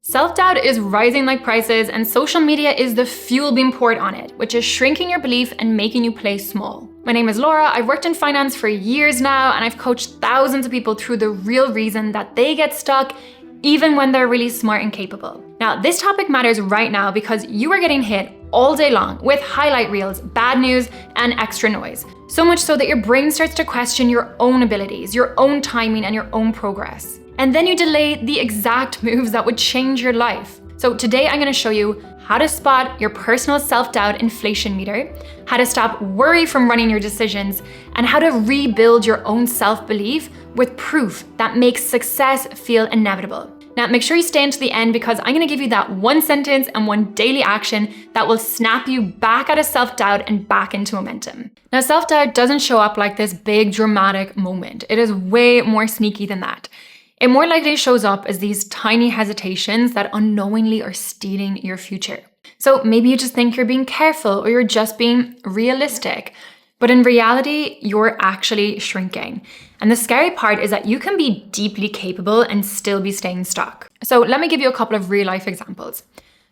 Self-doubt is rising like prices, and social media is the fuel being poured on it, which is shrinking your belief and making you play small. My name is Laura, I've worked in finance for years now, and I've coached thousands of people through the real reason that they get stuck even when they're really smart and capable. Now, this topic matters right now because you are getting hit all day long with highlight reels, bad news, and extra noise. So much so that your brain starts to question your own abilities, your own timing, and your own progress. And then you delay the exact moves that would change your life. So today I'm gonna show you how to spot your personal self-doubt inflation meter, how to stop worry from running your decisions, and how to rebuild your own self-belief with proof that makes success feel inevitable. Now, make sure you stay until the end because I'm gonna give you that one sentence and one daily action that will snap you back out of self-doubt and back into momentum. Now, self-doubt doesn't show up like this big dramatic moment. It is way more sneaky than that. It more likely shows up as these tiny hesitations that unknowingly are stealing your future. So maybe you just think you're being careful or you're just being realistic, but in reality, you're actually shrinking. And the scary part is that you can be deeply capable and still be staying stuck. So let me give you a couple of real life examples.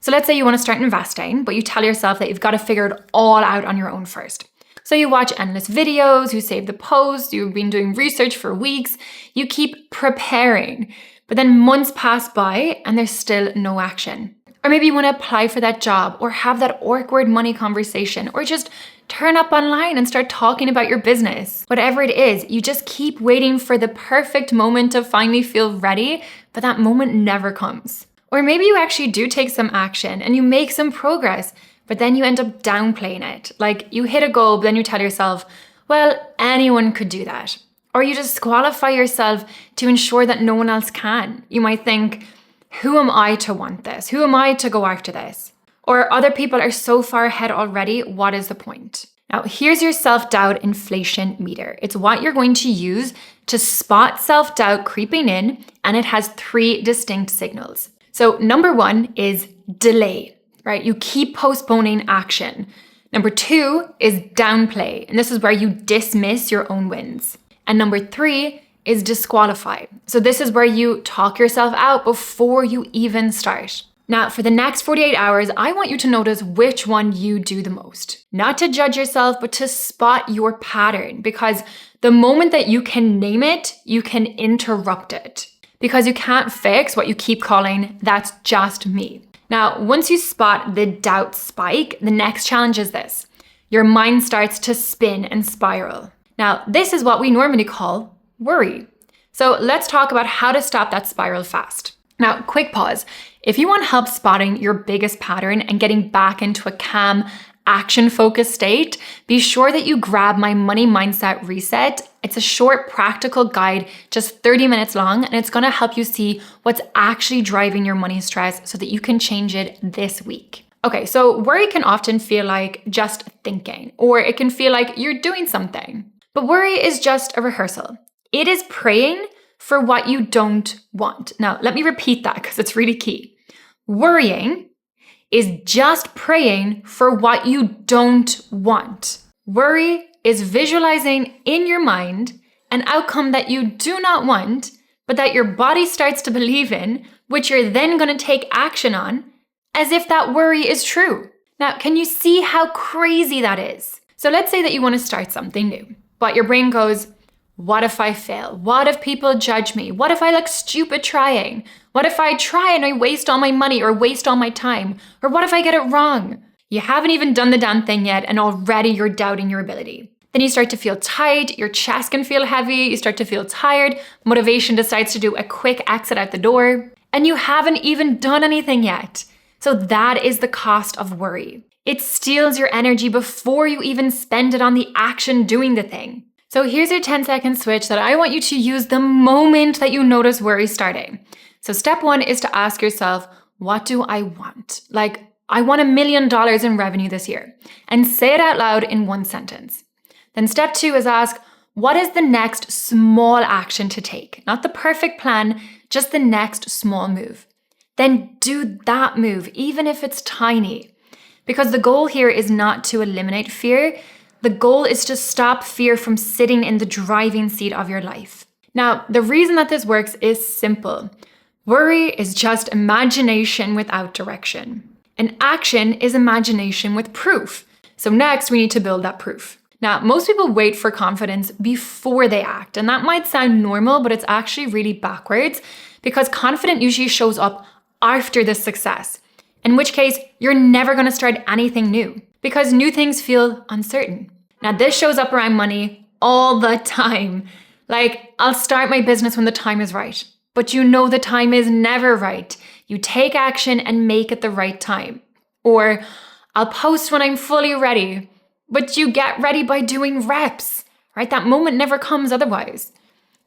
So let's say you want to start investing, but you tell yourself that you've got to figure it all out on your own first. So you watch endless videos, you save the posts, you've been doing research for weeks, you keep preparing, but then months pass by and there's still no action. Or maybe you want to apply for that job or have that awkward money conversation or just turn up online and start talking about your business. Whatever it is, you just keep waiting for the perfect moment to finally feel ready, but that moment never comes. Or maybe you actually do take some action and you make some progress, but then you end up downplaying it. Like you hit a goal, but then you tell yourself, well, anyone could do that. Or you disqualify yourself to ensure that no one else can. You might think, who am I to want this? Who am I to go after this? Or other people are so far ahead already, what is the point? Now, here's your self-doubt inflation meter. It's what you're going to use to spot self-doubt creeping in, and it has 3 distinct signals. So number 1 is delay. Right? You keep postponing action. Number 2 is downplay, and this is where you dismiss your own wins. And number 3 is disqualify. So this is where you talk yourself out before you even start. Now, for the next 48 hours, I want you to notice which one you do the most. Not to judge yourself, but to spot your pattern, because the moment that you can name it, you can interrupt it. Because you can't fix what you keep calling, that's just me. Now, once you spot the doubt spike, the next challenge is this. Your mind starts to spin and spiral. Now, this is what we normally call worry. So let's talk about how to stop that spiral fast. Now, quick pause. If you want help spotting your biggest pattern and getting back into a calm, action-focused state, be sure that you grab my Money Mindset Reset. It's a short, practical guide, just 30 minutes long, and it's gonna help you see what's actually driving your money stress so that you can change it this week. Okay, so worry can often feel like just thinking, or it can feel like you're doing something. But worry is just a rehearsal. It is praying for what you don't want. Now, let me repeat that because it's really key. Worrying is just praying for what you don't want. Worry is visualizing in your mind an outcome that you do not want, but that your body starts to believe in, which you're then going to take action on, as if that worry is true. Now, can you see how crazy that is? So let's say that you want to start something new, but your brain goes, what if I fail? What if people judge me? What if I look stupid trying? What if I try and I waste all my money or waste all my time? Or what if I get it wrong? You haven't even done the damn thing yet and already you're doubting your ability. Then you start to feel tight, your chest can feel heavy, you start to feel tired, motivation decides to do a quick exit out the door, and you haven't even done anything yet. So that is the cost of worry. It steals your energy before you even spend it on the action doing the thing. So here's your 10-second switch that I want you to use the moment that you notice worry starting. So step 1 is to ask yourself, what do I want? Like, I want $1 million in revenue this year. And say it out loud in one sentence. Then step 2 is ask, what is the next small action to take? Not the perfect plan, just the next small move. Then do that move, even if it's tiny. Because the goal here is not to eliminate fear. The goal is to stop fear from sitting in the driving seat of your life. Now, the reason that this works is simple. Worry is just imagination without direction. And action is imagination with proof. So next, we need to build that proof. Now, most people wait for confidence before they act, and that might sound normal, but it's actually really backwards because confidence usually shows up after the success, in which case you're never going to start anything new because new things feel uncertain. Now, this shows up around money all the time. Like, I'll start my business when the time is right, but you know the time is never right. You take action and make it the right time. Or I'll post when I'm fully ready, but you get ready by doing reps, right? That moment never comes otherwise.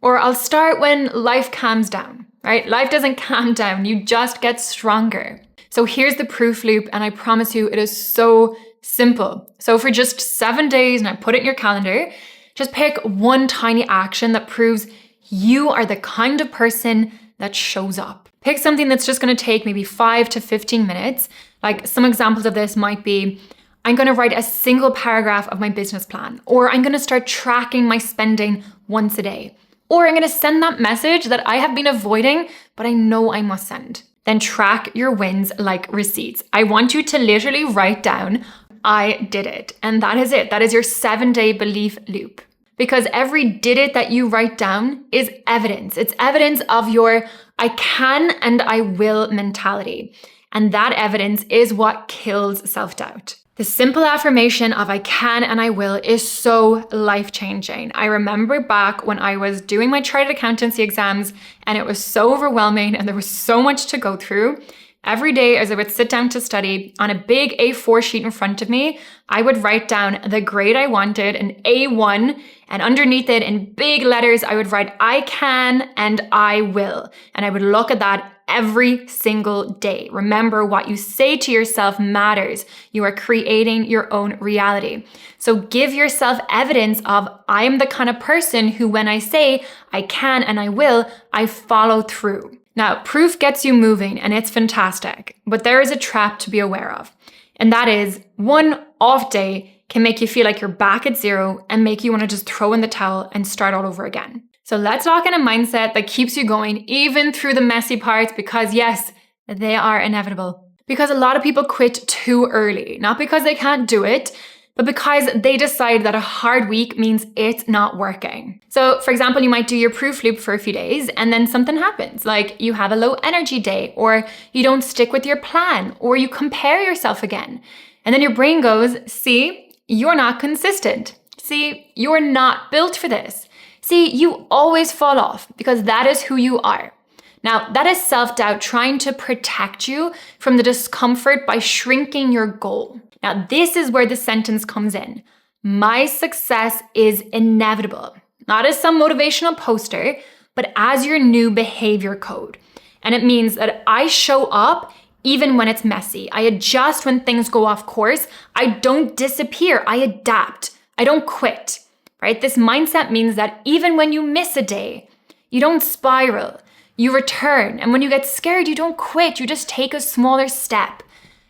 Or I'll start when life calms down, right? Life doesn't calm down, you just get stronger. So here's the proof loop, and I promise you it is so simple. So for just 7 days, and I put it in your calendar, just pick one tiny action that proves you are the kind of person that shows up. Pick something that's just going to take maybe 5 to 15 minutes. Like some examples of this might be, I'm going to write a single paragraph of my business plan, or I'm going to start tracking my spending once a day, or I'm going to send that message that I have been avoiding, but I know I must send. Then track your wins like receipts. I want you to literally write down, I did it. And that is it. That is your 7-day belief loop. Because every did it that you write down is evidence. It's evidence of your I can and I will mentality. And that evidence is what kills self-doubt. The simple affirmation of I can and I will is so life-changing. I remember back when I was doing my chartered accountancy exams and it was so overwhelming and there was so much to go through. Every day as I would sit down to study, on a big A4 sheet in front of me, I would write down the grade I wanted, an A1, and underneath it in big letters, I would write I can and I will. And I would look at that every single day. Remember, what you say to yourself matters. You are creating your own reality. So give yourself evidence of I am the kind of person who, when I say I can and I will, I follow through. Now, proof gets you moving and it's fantastic, but there is a trap to be aware of. And that is one off day can make you feel like you're back at zero and make you want to just throw in the towel and start all over again. So let's lock in a mindset that keeps you going even through the messy parts because yes, they are inevitable. Because a lot of people quit too early, not because they can't do it, but because they decide that a hard week means it's not working. So for example, you might do your proof loop for a few days and then something happens, like you have a low energy day, or you don't stick with your plan, or you compare yourself again. And then your brain goes, see, you're not consistent. See, you're not built for this. See, you always fall off because that is who you are. Now, that is self-doubt trying to protect you from the discomfort by shrinking your goal. Now, this is where the sentence comes in. My success is inevitable. Not as some motivational poster, but as your new behavior code. And it means that I show up even when it's messy. I adjust when things go off course. I don't disappear. I adapt. I don't quit, right? This mindset means that even when you miss a day, you don't spiral. You return. And when you get scared, you don't quit. You just take a smaller step.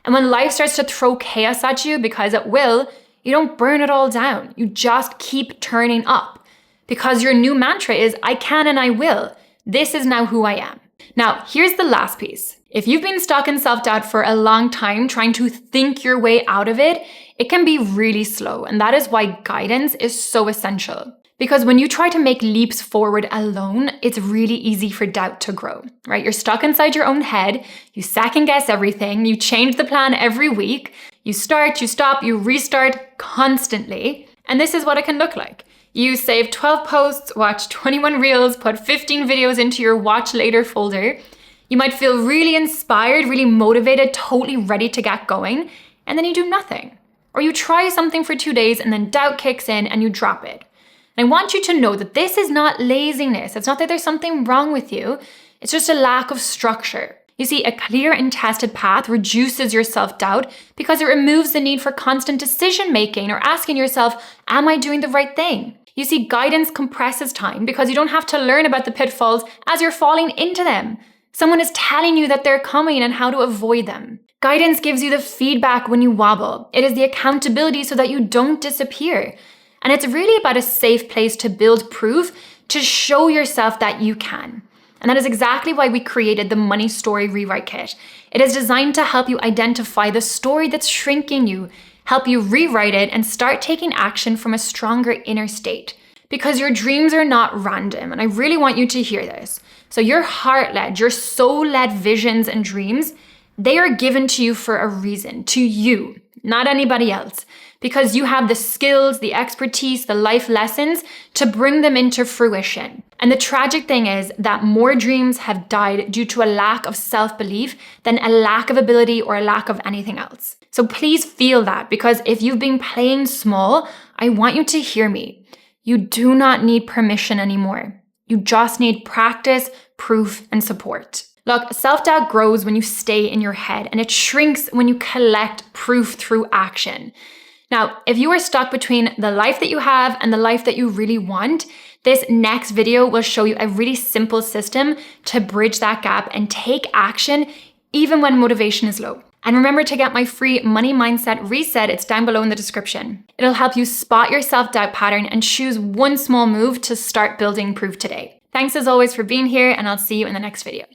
And when life starts to throw chaos at you, because it will, you don't burn it all down. You just keep turning up. Because your new mantra is, I can and I will. This is now who I am. Now, here's the last piece. If you've been stuck in self-doubt for a long time, trying to think your way out of it, it can be really slow. And that is why guidance is so essential. Because when you try to make leaps forward alone, it's really easy for doubt to grow, right? You're stuck inside your own head. You second guess everything. You change the plan every week. You start, you stop, you restart constantly. And this is what it can look like. You save 12 posts, watch 21 reels, put 15 videos into your watch later folder. You might feel really inspired, really motivated, totally ready to get going. And then you do nothing. Or you try something for 2 days and then doubt kicks in and you drop it. I want you to know that this is not laziness. It's not that there's something wrong with you. It's just a lack of structure. You see, a clear and tested path reduces your self-doubt because it removes the need for constant decision-making or asking yourself, am I doing the right thing? You see, guidance compresses time because you don't have to learn about the pitfalls as you're falling into them. Someone is telling you that they're coming and how to avoid them. Guidance gives you the feedback when you wobble. It is the accountability so that you don't disappear. And it's really about a safe place to build proof to show yourself that you can. And that is exactly why we created the Money Story Rewrite Kit. It is designed to help you identify the story that's shrinking you, help you rewrite it, and start taking action from a stronger inner state. Because your dreams are not random, and I really want you to hear this. So your heart-led, your soul-led visions and dreams, they are given to you for a reason, to you, not anybody else. Because you have the skills, the expertise, the life lessons to bring them into fruition. And the tragic thing is that more dreams have died due to a lack of self-belief than a lack of ability or a lack of anything else. So please feel that, because if you've been playing small, I want you to hear me. You do not need permission anymore. You just need practice, proof, and support. Look, self-doubt grows when you stay in your head, and it shrinks when you collect proof through action. Now, if you are stuck between the life that you have and the life that you really want, this next video will show you a really simple system to bridge that gap and take action even when motivation is low. And remember to get my free money mindset reset. It's down below in the description. It'll help you spot your self-doubt pattern and choose one small move to start building proof today. Thanks as always for being here, and I'll see you in the next video.